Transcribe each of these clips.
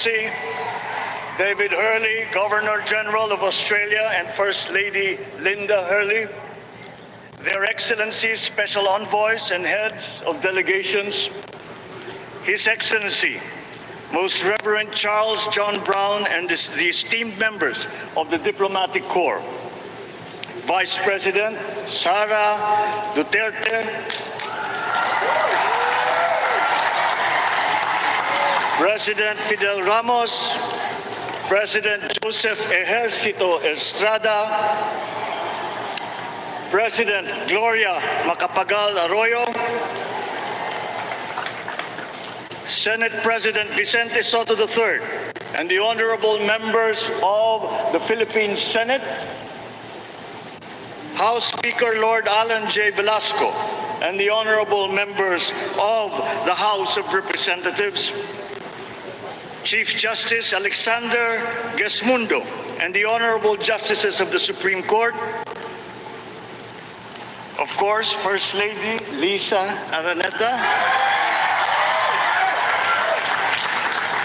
David Hurley, Governor General of Australia, and First Lady Linda Hurley, Their Excellencies, Special Envoys, and Heads of Delegations, His Excellency, Most Reverend Charles John Brown, and the esteemed members of the Diplomatic Corps, Vice President Sara Duterte, President Fidel Ramos, President Joseph Ejercito Estrada, President Gloria Macapagal Arroyo, Senate President Vicente Soto III, and the honorable members of the Philippine Senate, House Speaker Lord Alan J. Velasco, and the honorable members of the House of Representatives, Chief Justice Alexander Gesmundo, and the honorable justices of the Supreme Court, of course, First Lady Lisa Araneta,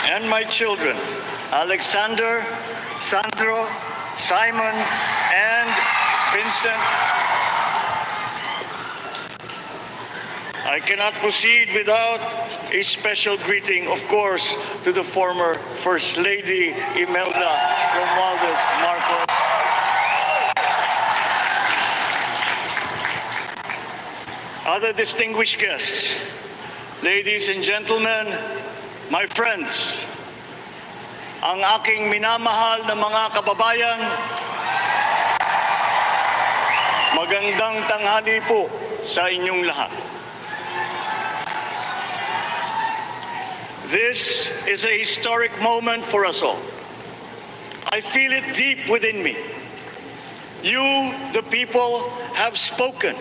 and my children, Alexander, Sandro, Simon, and Vincent. I cannot proceed without a special greeting, of course, to the former First Lady Imelda Romualdez Marcos. Other distinguished guests, ladies and gentlemen, my friends, ang aking minamahal na mga kababayan, magandang tanghali po sa inyong lahat. This is a historic moment for us all. I feel it deep within me. You, the people, have spoken,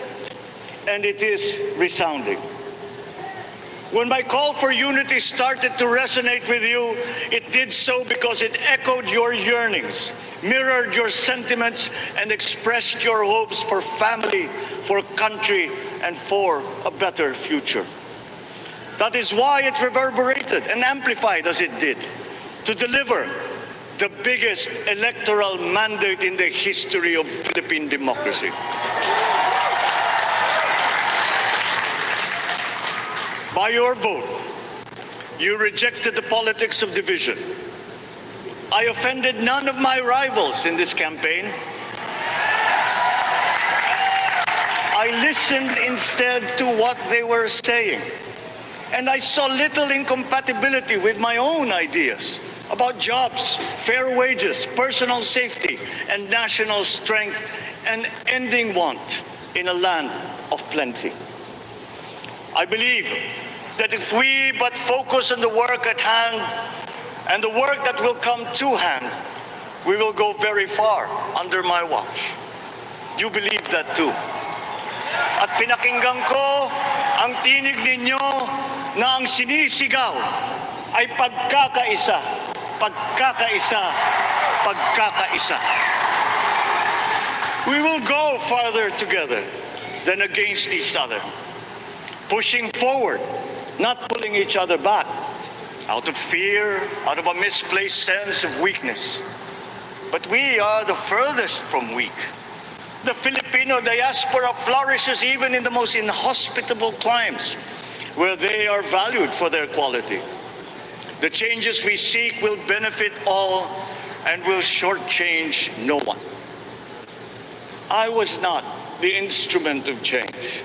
and it is resounding. When my call for unity started to resonate with you, it did so because it echoed your yearnings, mirrored your sentiments, and expressed your hopes for family, for country, and for a better future. That is why it reverberated and amplified as it did, to deliver the biggest electoral mandate in the history of Philippine democracy. By your vote, you rejected the politics of division. I offended none of my rivals in this campaign. I listened instead to what they were saying. And I saw little incompatibility with my own ideas about jobs, fair wages, personal safety, and national strength, and ending want in a land of plenty. I believe that if we but focus on the work at hand and the work that will come to hand, we will go very far under my watch. You believe that too. At pinakinggan ko ang tinig ninyo na ang sinisigaw ay pagkakaisa, pagkakaisa, pagkakaisa. We will go farther together than against each other, pushing forward, not pulling each other back, out of fear, out of a misplaced sense of weakness. But we are the furthest from weak. The Filipino diaspora flourishes even in the most inhospitable climes, where they are valued for their quality. The changes we seek will benefit all and will shortchange no one. I was not the instrument of change.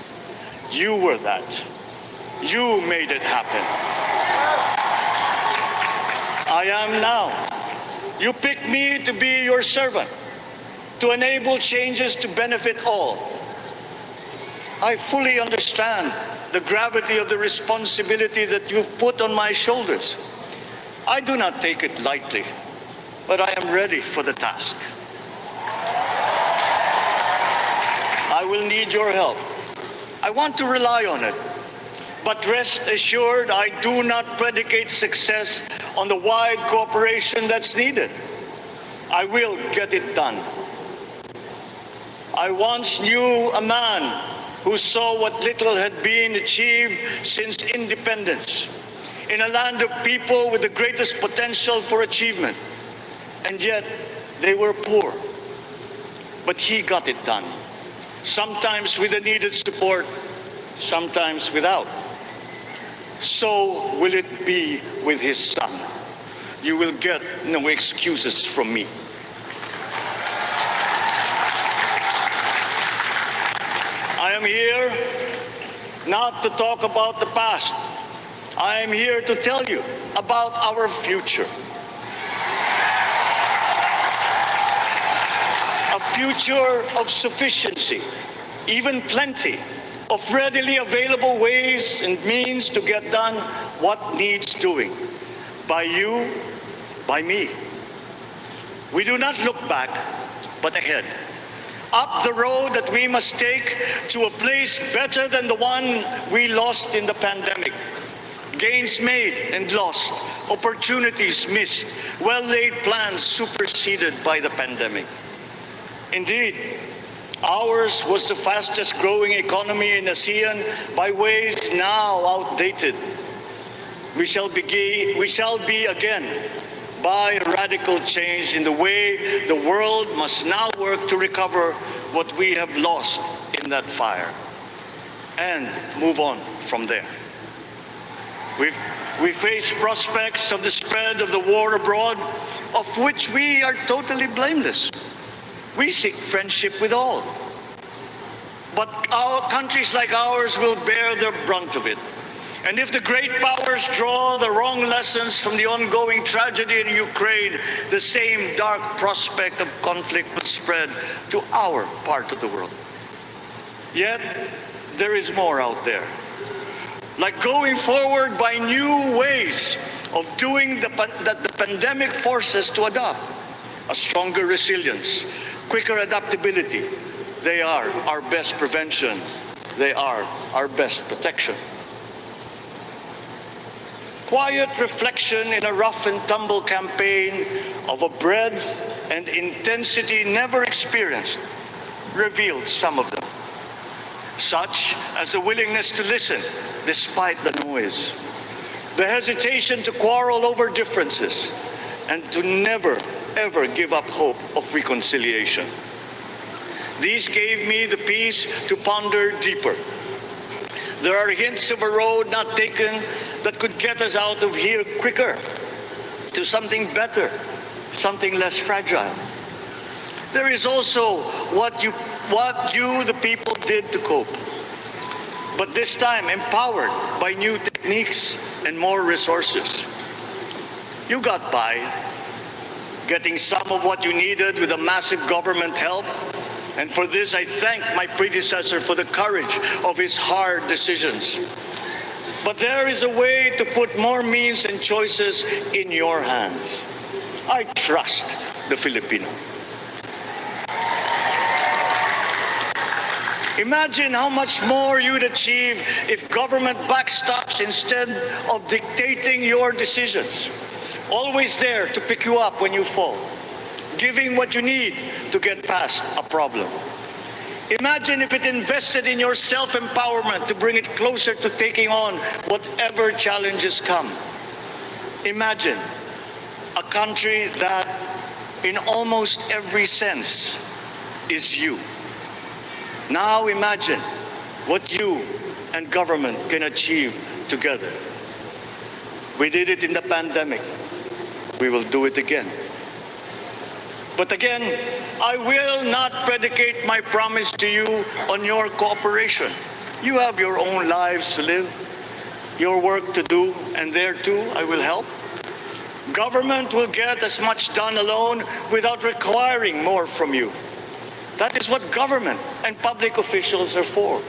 You were that. You made it happen. I am now. You picked me to be your servant, to enable changes to benefit all. I fully understand the gravity of the responsibility that you've put on my shoulders. I do not take it lightly, but I am ready for the task. I will need your help. I want to rely on it. But rest assured, I do not predicate success on the wide cooperation that's needed. I will get it done. I once knew a man who saw what little had been achieved since independence. in a land of people with the greatest potential for achievement. And yet, they were poor. But he got it done, sometimes with the needed support, sometimes without. So will it be with his son. You will get no excuses from me. I am here not to talk about the past. I am here to tell you about our future. A future of sufficiency, even plenty, of readily available ways and means to get done what needs doing, by you, by me. We do not look back, but ahead, up the road that we must take to a place better than the one we lost in the pandemic. Gains made and lost, opportunities missed, well-laid plans superseded by the pandemic. Indeed, ours was the fastest growing economy in ASEAN by ways now outdated. We shall be again by radical change in the way the world must now work to recover what we have lost in that fire and move on from there. We face prospects of the spread of the war abroad, of which we are totally blameless. We seek friendship with all. But our countries like ours will bear the brunt of it. And if the great powers draw the wrong lessons from the ongoing tragedy in Ukraine, the same dark prospect of conflict will spread to our part of the world. Yet, there is more out there. Like going forward by new ways of doing that the pandemic forces to adopt. A stronger resilience, quicker adaptability. They are our best prevention. They are our best protection. Quiet reflection in a rough and tumble campaign of a breadth and intensity never experienced revealed some of them, such as the willingness to listen despite the noise, the hesitation to quarrel over differences, and to never, ever give up hope of reconciliation. These gave me the peace to ponder deeper. There are hints of a road not taken that could get us out of here quicker to something better, something less fragile. There is also what you, the people, did to cope. But this time empowered by new techniques and more resources. You got by, getting some of what you needed with a massive government help. And for this, I thank my predecessor for the courage of his hard decisions. But there is a way to put more means and choices in your hands. I trust the Filipino. Imagine how much more you'd achieve if government backstops instead of dictating your decisions. Always there to pick you up when you fall, giving what you need to get past a problem. Imagine if it invested in your self-empowerment to bring it closer to taking on whatever challenges come. Imagine a country that, in almost every sense, is you. Now imagine what you and government can achieve together. We did it in the pandemic. We will do it again. But again, I will not predicate my promise to you on your cooperation. You have your own lives to live, your work to do, and there too I will help. Government will get as much done alone without requiring more from you. That is what government and public officials are for.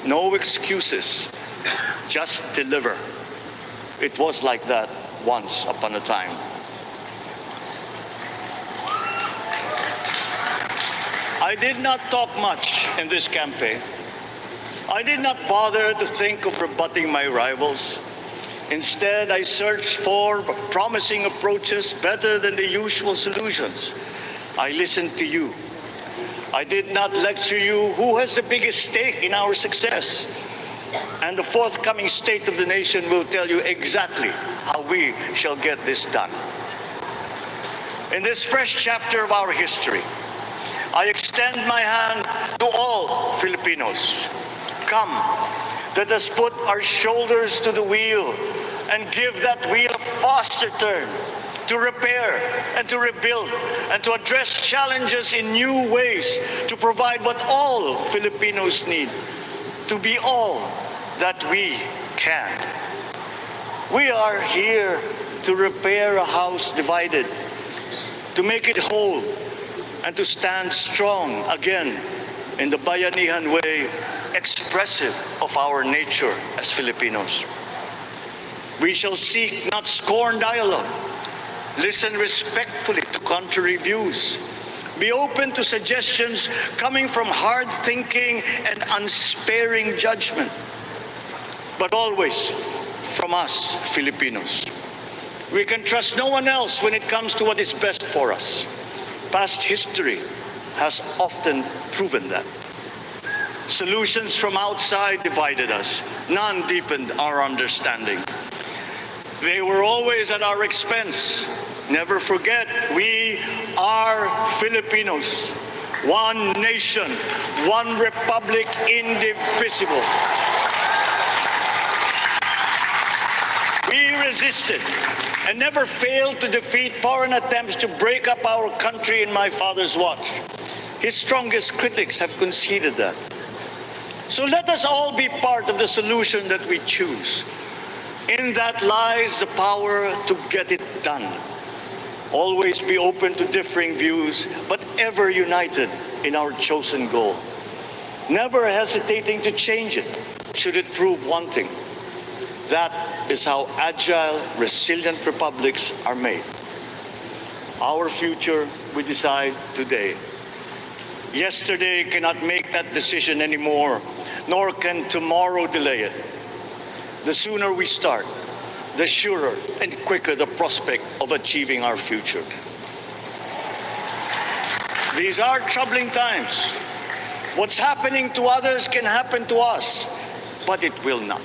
No excuses, just deliver. It was like that once upon a time. I did not talk much in this campaign. I did not bother to think of rebutting my rivals. Instead, I searched for promising approaches better than the usual solutions. I listened to you. I did not lecture you who has the biggest stake in our success And the forthcoming State of the Nation will tell you exactly how we shall get this done. In this fresh chapter of our history, I extend my hand to all Filipinos. Come, let us put our shoulders to the wheel and give that wheel a faster turn to repair and to rebuild and to address challenges in new ways, to provide what all Filipinos need, to be all that we can. We are here to repair a house divided, to make it whole, and to stand strong again in the bayanihan way, expressive of our nature as Filipinos. We shall seek, not scorn dialogue, listen respectfully to contrary views, be open to suggestions coming from hard thinking and unsparing judgment, but always from us Filipinos. We can trust no one else when it comes to what is best for us. Past history has often proven that. Solutions from outside divided us. None deepened our understanding. They were always at our expense. Never forget, we are Filipinos. One nation, one republic, indivisible. We resisted and never failed to defeat foreign attempts to break up our country in my father's watch. His strongest critics have conceded that. So let us all be part of the solution that we choose. In that lies the power to get it done. Always be open to differing views, but ever united in our chosen goal. Never hesitating to change it, should it prove wanting. That is how agile, resilient republics are made. Our future we decide today. Yesterday cannot make that decision anymore, nor can tomorrow delay it. The sooner we start, the surer and quicker the prospect of achieving our future. These are troubling times. What's happening to others can happen to us, but it will not.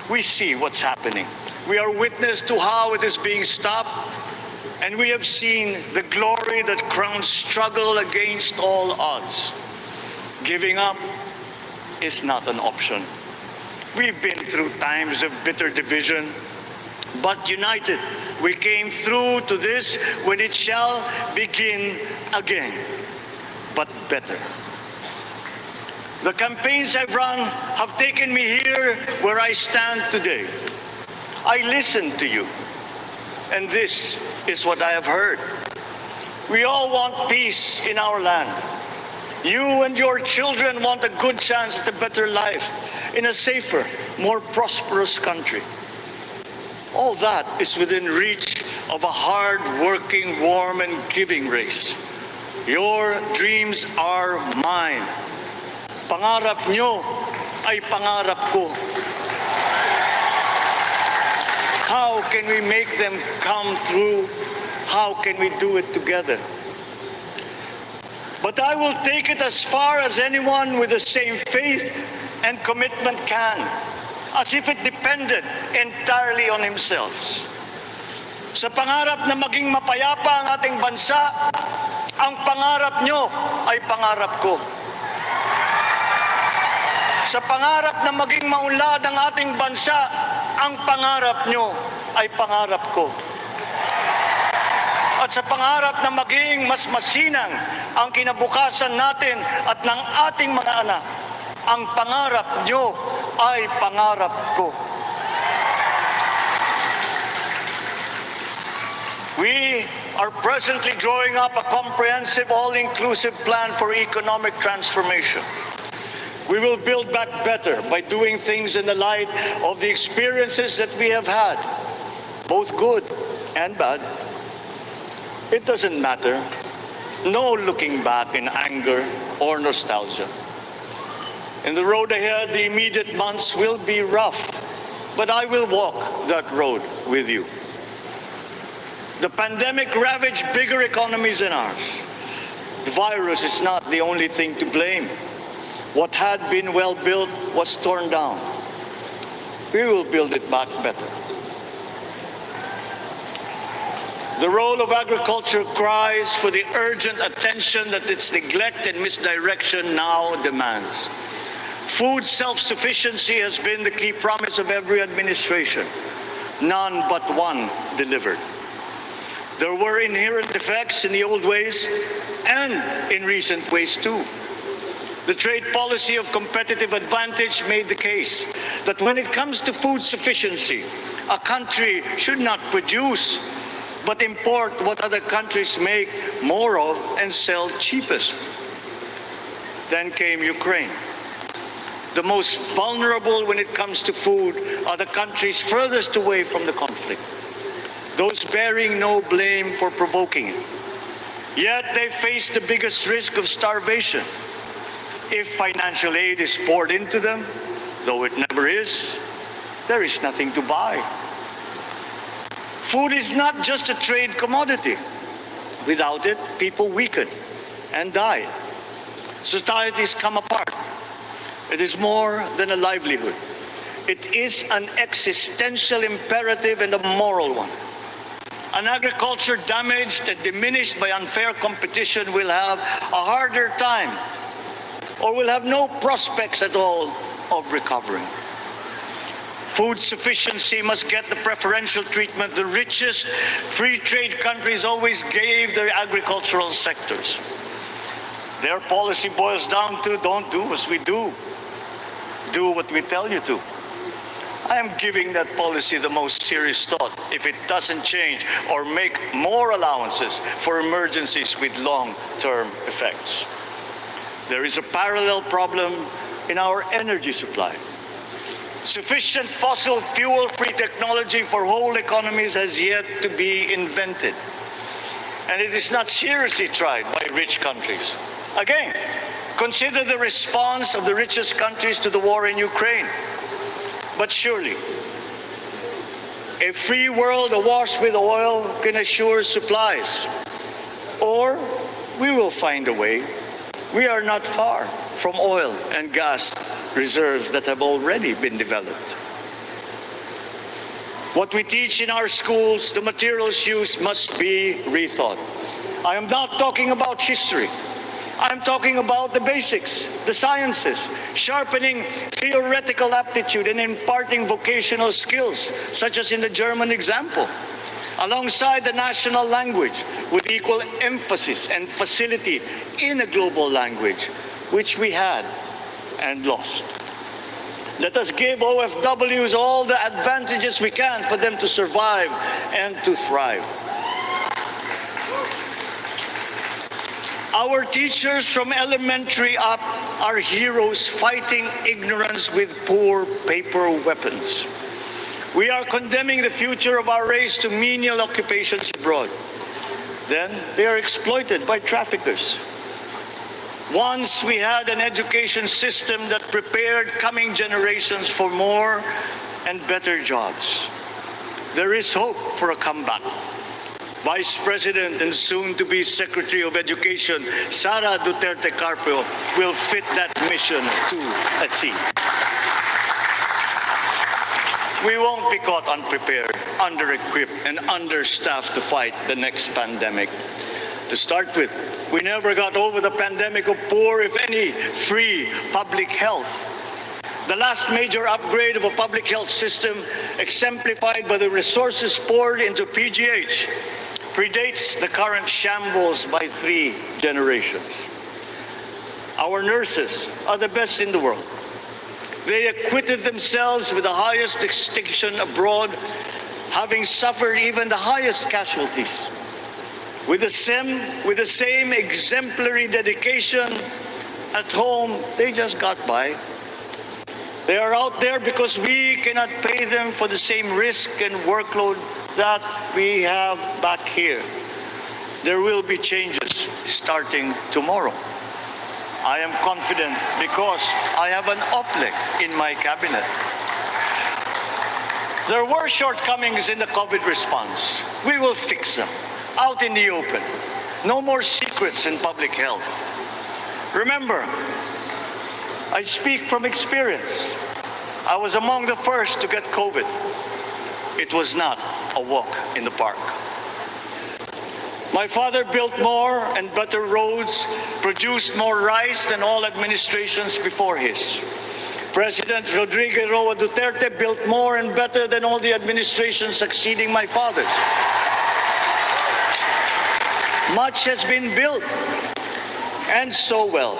We see what's happening. We are witness to how it is being stopped, and we have seen the glory that crowns struggle against all odds. Giving up is not an option. We've been through times of bitter division, but united, we came through to this when it shall begin again, but better. The campaigns I've run have taken me here where I stand today. I listened to you, and this is what I have heard. We all want peace in our land. You and your children want a good chance at a better life in a safer, more prosperous country. All that is within reach of a hard-working, warm, and giving race. Your dreams are mine. Pangarap nyo ay pangarap ko. How can we make them come true? How can we do it together? But I will take it as far as anyone with the same faith and commitment can, as if it depended entirely on himself. Sa pangarap na maging mapayapa ang ating bansa, ang pangarap nyo ay pangarap ko. Sa pangarap na maging maunlad ang ating bansa, ang pangarap nyo ay pangarap ko. At sa pangarap na maging mas masinang ang kinabukasan natin at ng ating mga anak, ang pangarap nyo ay pangarap ko. We are presently drawing up a comprehensive, all-inclusive plan for economic transformation. We will build back better by doing things in the light of the experiences that we have had, both good and bad. It doesn't matter. No looking back in anger or nostalgia. In the road ahead, the immediate months will be rough, but I will walk that road with you. The pandemic ravaged bigger economies than ours. The virus is not the only thing to blame. What had been well built was torn down. we will build it back better. The role of agriculture cries for the urgent attention that its neglect and misdirection now demands. Food self-sufficiency has been the key promise of every administration. None but one delivered. There were inherent defects in the old ways and in recent ways too. The trade policy of competitive advantage made the case that when it comes to food sufficiency, a country should not produce but import what other countries make more of and sell cheapest. Then came Ukraine. The most vulnerable when it comes to food are the countries furthest away from the conflict, those bearing no blame for provoking it. Yet they face the biggest risk of starvation. If financial aid is poured into them, though it never is, there is nothing to buy. Food is not just a trade commodity. Without it, people weaken and die. Societies come apart. It is more than a livelihood. It is an existential imperative and a moral one. An agriculture damaged and diminished by unfair competition will have a harder time or will have no prospects at all of recovering. Food sufficiency must get the preferential treatment the richest free trade countries always gave their agricultural sectors. Their policy boils down to don't do as we do. Do what we tell you to. I am giving that policy the most serious thought if it doesn't change or make more allowances for emergencies with long-term effects. There is a parallel problem in our energy supply. Sufficient fossil fuel-free technology for whole economies has yet to be invented. And it is not seriously tried by rich countries. Again, consider the response of the richest countries to the war in Ukraine. But surely, a free world awash with oil can assure supplies. Or we will find a way. We are not far from oil and gas reserves that have already been developed. What we teach in our schools, the materials used must be rethought. I am not talking about history. I'm talking about the basics, the sciences, sharpening theoretical aptitude and imparting vocational skills, such as in the German example, alongside the national language with equal emphasis and facility in a global language, which we had and lost. Let us give OFWs all the advantages we can for them to survive and to thrive. Our teachers from elementary up are heroes fighting ignorance with poor paper weapons. We are condemning the future of our race to menial occupations abroad. Then they are exploited by traffickers. Once we had an education system that prepared coming generations for more and better jobs. There is hope for a comeback. Vice President and soon-to-be Secretary of Education, Sara Duterte Carpio, will fit that mission to a T. We won't be caught unprepared, under-equipped, and understaffed to fight the next pandemic. To start with, we never got over the pandemic of poor, if any, free public health. The last major upgrade of a public health system, exemplified by the resources poured into PGH, predates the current shambles by 3 generations. Our nurses are the best in the world. They acquitted themselves with the highest distinction abroad, having suffered even the highest casualties. With the same exemplary dedication at home, they just got by. They are out there because we cannot pay them for the same risk and workload that we have back here. There will be changes starting tomorrow. I am confident because I have an OPLEC in my cabinet. There were shortcomings in the COVID response. We will fix them out in the open. No more secrets in public health. Remember, I speak from experience. I was among the first to get COVID. It was not a walk in the park. My father built more and better roads, produced more rice than all administrations before his. President Rodrigo Roa Duterte built more and better than all the administrations succeeding my father's. Much has been built, and so well,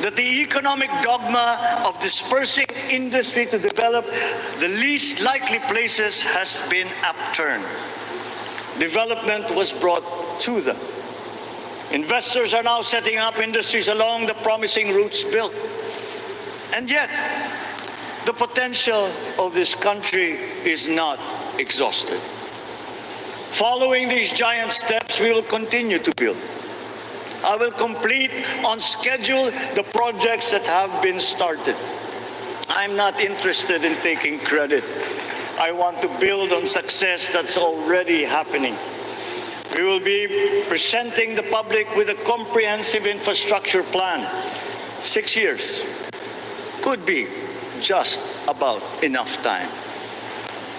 that the economic dogma of dispersing industry to develop the least likely places has been upturned. Development was brought to them. Investors are now setting up industries along the promising routes built. And yet, the potential of this country is not exhausted. Following these giant steps, we will continue to build. I will complete on schedule the projects that have been started. I'm not interested in taking credit. I want to build on success that's already happening. We will be presenting the public with a comprehensive infrastructure plan. 6 years could be just about enough time.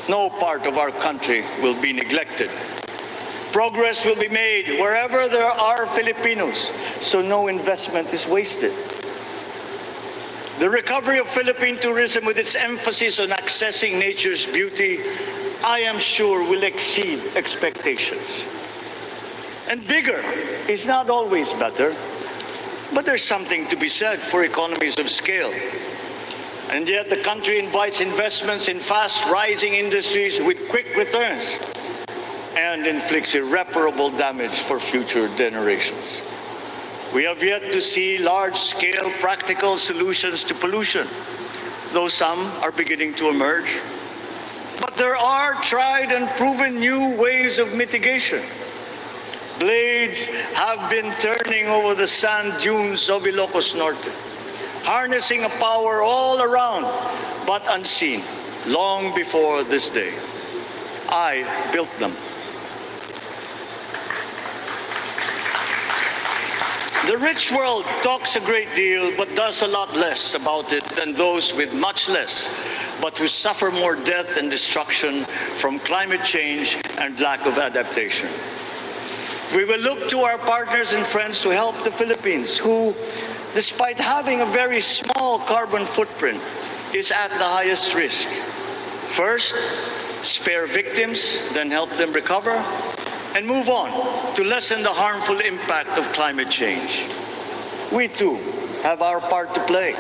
No part of our country will be neglected. Progress will be made wherever there are Filipinos, so no investment is wasted. The recovery of Philippine tourism, with its emphasis on accessing nature's beauty, I am sure will exceed expectations. And bigger is not always better, but there's something to be said for economies of scale. And yet the country invites investments in fast-rising industries with quick returns and inflicts irreparable damage for future generations. We have yet to see large-scale practical solutions to pollution, though some are beginning to emerge. But there are tried and proven new ways of mitigation. Blades have been turning over the sand dunes of Ilocos Norte, harnessing a power all around, but unseen, long before this day. I built them. The rich world talks a great deal, but does a lot less about it than those with much less, but who suffer more death and destruction from climate change and lack of adaptation. We will look to our partners and friends to help the Philippines, who, despite having a very small carbon footprint, is at the highest risk. First, spare victims, then help them recover, and move on to lessen the harmful impact of climate change. We too have our part to play.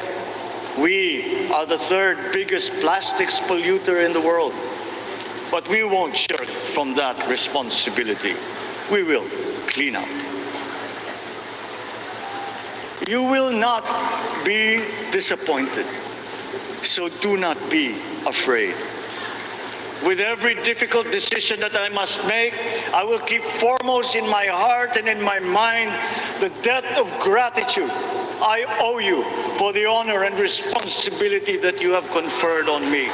We are the third biggest plastics polluter in the world, but we won't shirk from that responsibility. We will clean up. You will not be disappointed, so do not be afraid. With every difficult decision that I must make, I will keep foremost in my heart and in my mind the debt of gratitude I owe you for the honor and responsibility that you have conferred on me.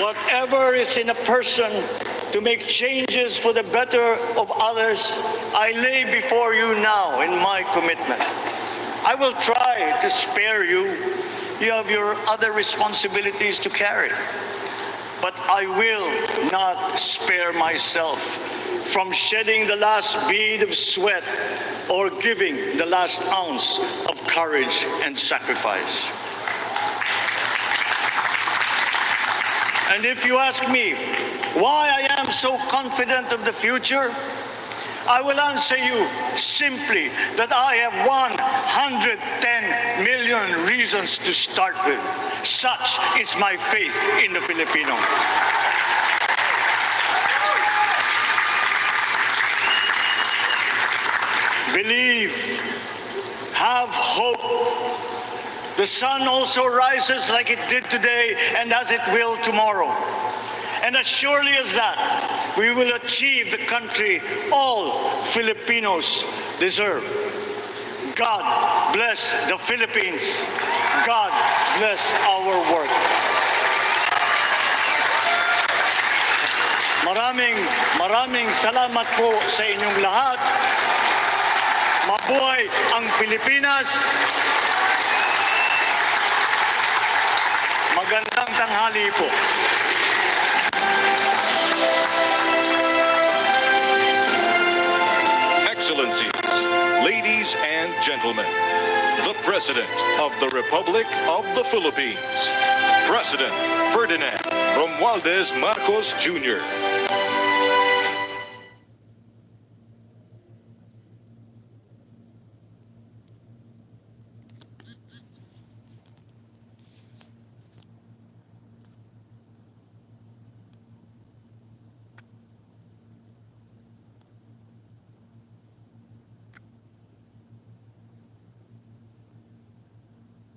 Whatever is in a person to make changes for the better of others, I lay before you now in my commitment. I will try to spare you. You have your other responsibilities to carry. But I will not spare myself from shedding the last bead of sweat or giving the last ounce of courage and sacrifice. And if you ask me why I am so confident of the future, I will answer you simply that I have 110 million reasons to start with. Such is my faith in the Filipino. Believe, have hope. The sun also rises like it did today and as it will tomorrow. And as surely as that, we will achieve the country all Filipinos deserve. God bless the Philippines. God bless our work. Maraming salamat po sa inyong lahat. Mabuhay ang Pilipinas. Magandang tanghali po. Excellencies, ladies and gentlemen, the President of the Republic of the Philippines, President Ferdinand Romualdez Marcos Jr.